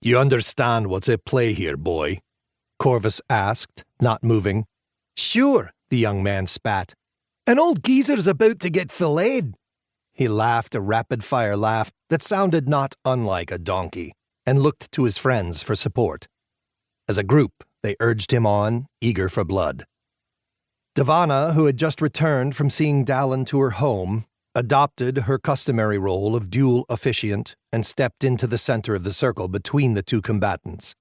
You understand what's at play here, boy? Corvus asked, not moving. Sure, the young man spat. An old geezer's about to get filleted. He laughed a rapid-fire laugh that sounded not unlike a donkey, and looked to his friends for support. As a group, they urged him on, eager for blood. Davana, who had just returned from seeing Dallin to her home, adopted her customary role of dual officiant and stepped into the center of the circle between the two combatants.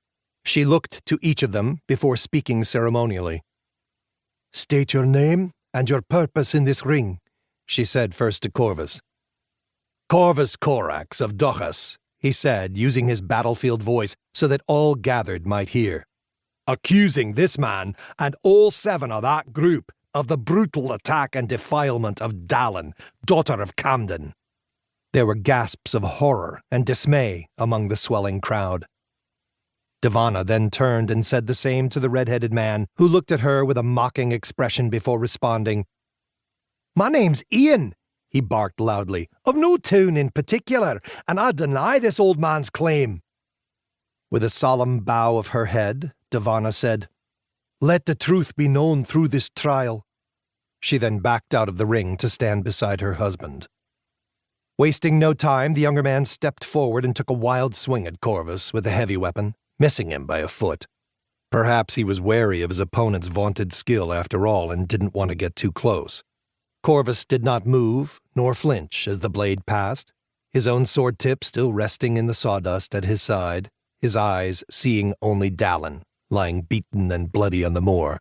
She looked to each of them before speaking ceremonially. "State your name and your purpose in this ring," she said first to Corvus. "Corvus Coraxthe of Doersch," he said, using his battlefield voice so that all gathered might hear. "Accusing this man and all 7 of that group of the brutal attack and defilement of Dallin, daughter of Camden." There were gasps of horror and dismay among the swelling crowd. Davana then turned and said the same to the red-headed man, who looked at her with a mocking expression before responding. "My name's Ian," he barked loudly, "of no town in particular, and I deny this old man's claim." With a solemn bow of her head, Davana said, "Let the truth be known through this trial." She then backed out of the ring to stand beside her husband. Wasting no time, the younger man stepped forward and took a wild swing at Corvus with a heavy weapon, missing him by a foot. Perhaps he was wary of his opponent's vaunted skill after all and didn't want to get too close. Corvus did not move, nor flinch as the blade passed, his own sword tip still resting in the sawdust at his side, his eyes seeing only Dallin, lying beaten and bloody on the moor.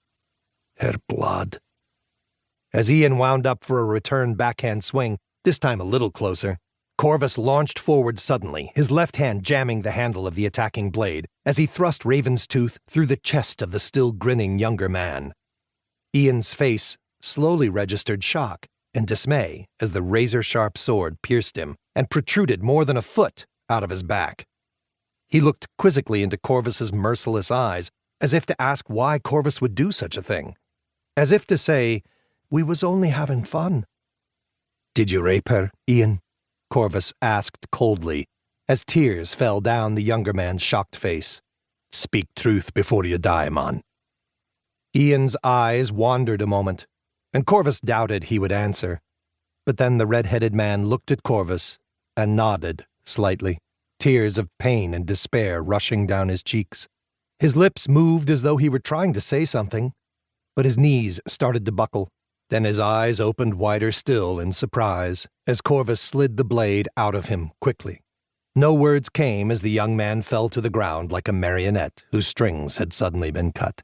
Her blood. As Ian wound up for a return backhand swing, this time a little closer, Corvus launched forward suddenly, his left hand jamming the handle of the attacking blade as he thrust Raven's tooth through the chest of the still grinning younger man. Ian's face slowly registered shock and dismay as the razor-sharp sword pierced him and protruded more than a foot out of his back. He looked quizzically into Corvus's merciless eyes, as if to ask why Corvus would do such a thing. As if to say, "We was only having fun." "Did you rape her, Ian?" Corvus asked coldly, as tears fell down the younger man's shocked face. "Speak truth before you die, man." Ian's eyes wandered a moment, and Corvus doubted he would answer. But then the red-headed man looked at Corvus and nodded slightly, tears of pain and despair rushing down his cheeks. His lips moved as though he were trying to say something, but his knees started to buckle. Then his eyes opened wider still in surprise as Corvus slid the blade out of him quickly. No words came as the young man fell to the ground like a marionette whose strings had suddenly been cut.